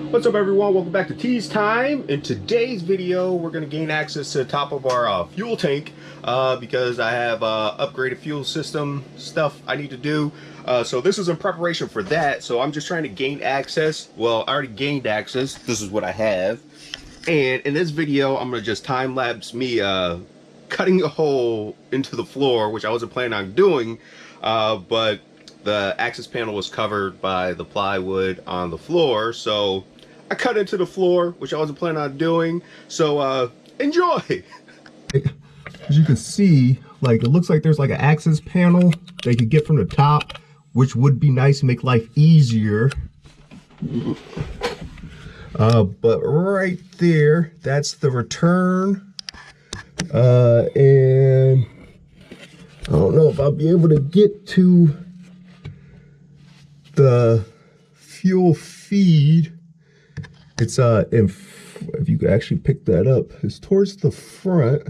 What's up, everyone? Welcome back to Tease Time. In today's video, we're going to gain access to the top of our fuel tank because I have upgraded fuel system stuff I need to do. So this is in preparation for that. So I'm just trying to gain access. Well, I already gained access. This is what I have. And in this video, I'm going to just time lapse me cutting a hole into the floor, which I wasn't planning on doing, but the access panel was covered by the plywood on the floor, so I cut into the floor, which I wasn't planning on doing. So enjoy. As you can see, like, it looks like there's like an access panel they could get from the top, which would be nice to make life easier. But right there, that's the return. And I don't know if I'll be able to get to the fuel feed. It's if you could actually pick that up, it's towards the front.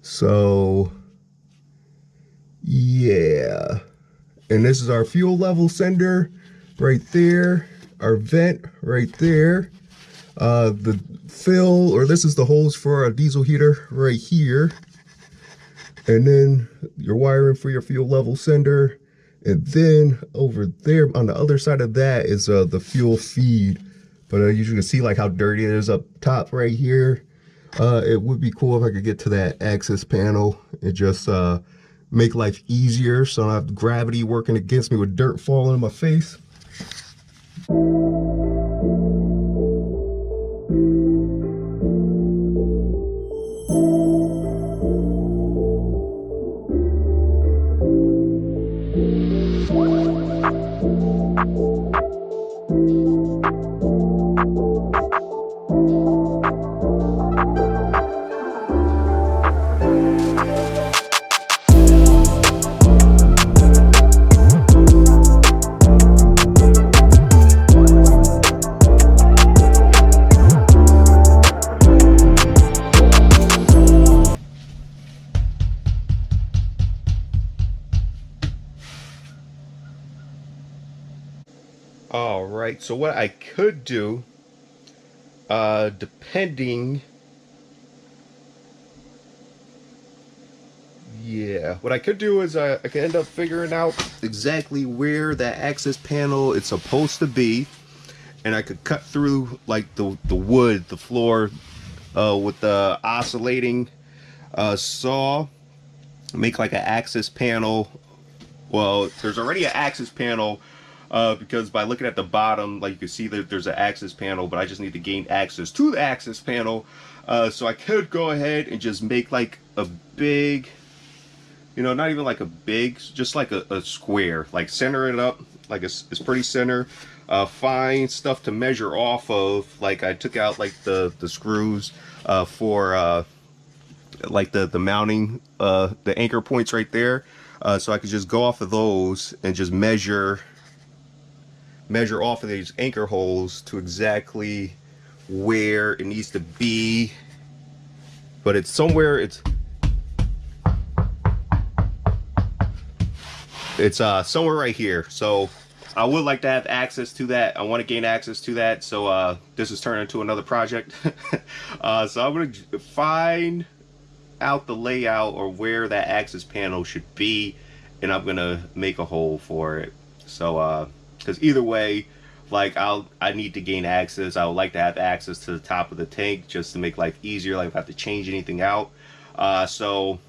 So yeah, and this is our fuel level sender right there, our vent right there, the fill, or this is the hose for a diesel heater right here, and then your wiring for your fuel level sender. And then over there on the other side of that is the fuel feed. But you can see like how dirty it is up top right here. It would be cool if I could get to that access panel and just make life easier, so I don't have gravity working against me with dirt falling in my face. All right, so what I could do, depending, what I could do is I could end up figuring out exactly where that access panel is supposed to be, and I could cut through like the wood, the floor, with the oscillating saw, make like an access panel. Well, there's already an access panel. Because by looking at the bottom, like you can see that there's an access panel, but I just need to gain access to the access panel. So I could go ahead and just make like a big, you know, not even like a big, just like a square, like center it up, like it's pretty center. Find stuff to measure off of. Like I took out like the screws for like the mounting, the anchor points right there. So I could just go off of those and just measure off of these anchor holes to exactly where it needs to be, but it's somewhere, it's somewhere right here. So I would like to have access to that. I want to gain access to that, so this is turning into another project. So I'm going to find out the layout or where that access panel should be, and I'm going to make a hole for it. So because either way, like I need to gain access. I would like to have access to the top of the tank just to make life easier, like if I have to change anything out. So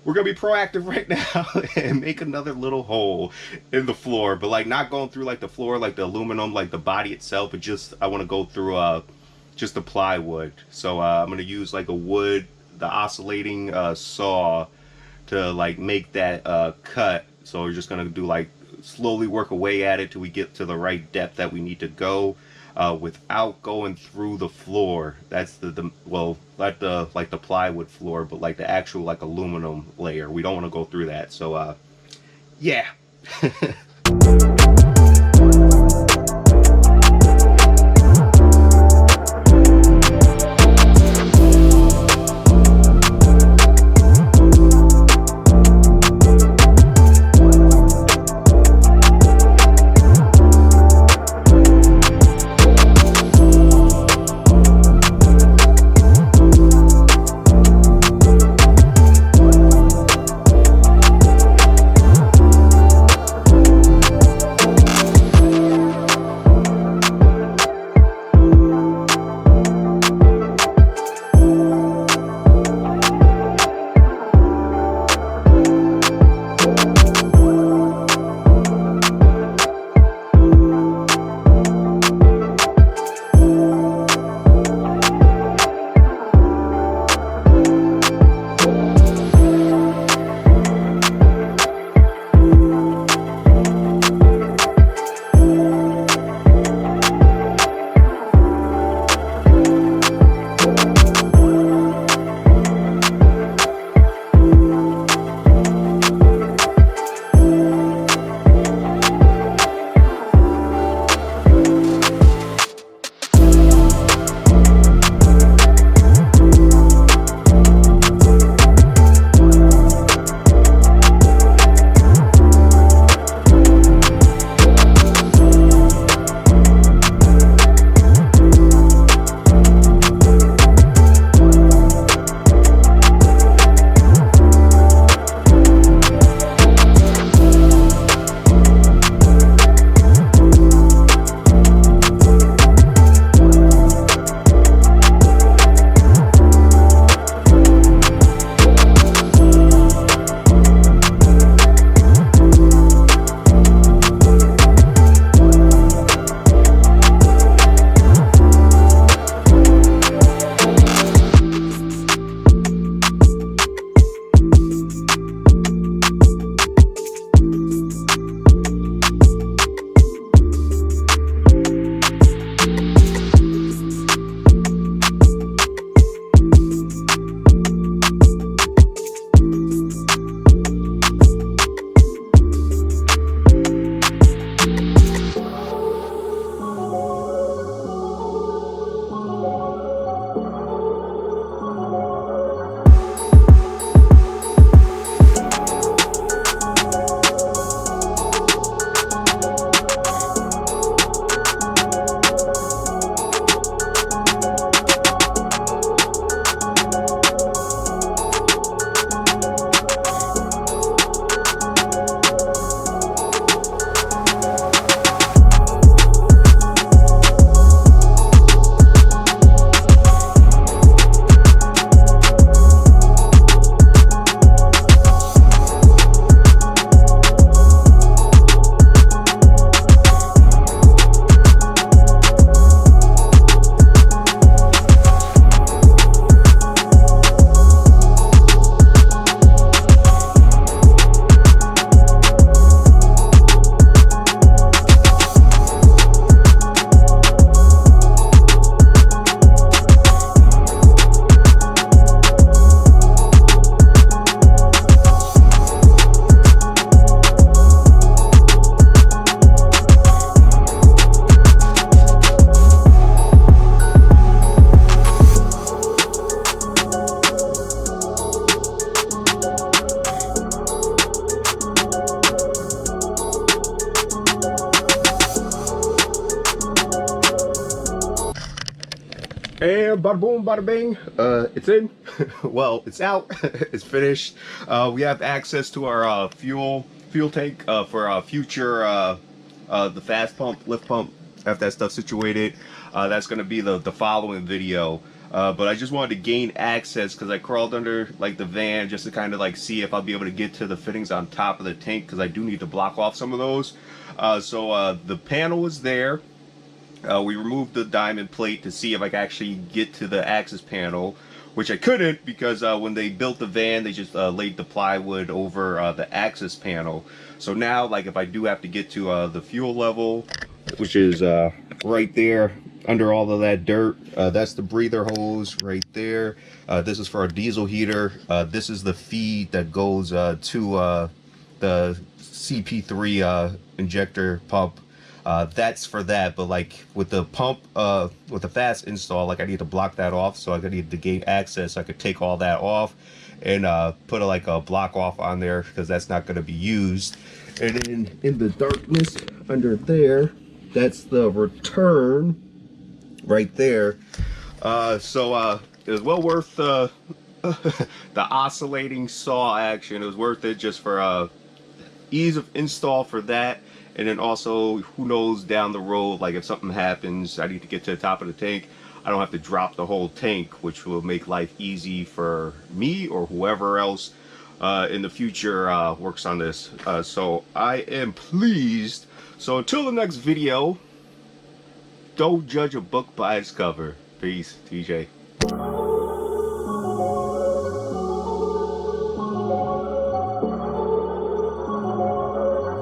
we're gonna be proactive right now and make another little hole in the floor, but like not going through like the floor, like the aluminum, like the body itself, but just I want to go through just the plywood. So I'm gonna use like a wood, the oscillating saw to like make that cut. So we're just gonna do like slowly work away at it till we get to the right depth that we need to go, without going through the floor. That's well, not the like the plywood floor, but like the actual like aluminum layer. We don't want to go through that. So yeah. bam, bada boom, bada bing. It's in. Well, it's out. It's finished. We have access to our fuel tank for future the fast pump, lift pump. Have that stuff situated. That's going to be the following video. But I just wanted to gain access because I crawled under like the van just to kind of like see if I'll be able to get to the fittings on top of the tank, because I do need to block off some of those. So the panel is there. We removed the diamond plate to see if I could actually get to the access panel, which I couldn't because when they built the van, they just laid the plywood over the access panel. So now, like, if I do have to get to the fuel level, which is right there under all of that dirt, that's the breather hose right there. This is for a diesel heater. This is the feed that goes to the CP3 injector pump. That's for that, but like with the pump, with the fast install, like I need to block that off, so I need to gain access. So I could take all that off and put like a block off on there, because that's not going to be used. And then in the darkness under there, that's the return right there. So it was well worth the oscillating saw action. It was worth it just for ease of install for that. And then also, who knows, down the road, like if something happens, I need to get to the top of the tank, I don't have to drop the whole tank, which will make life easy for me or whoever else in the future works on this. So I am pleased. So until the next video, don't judge a book by its cover. Peace, TJ.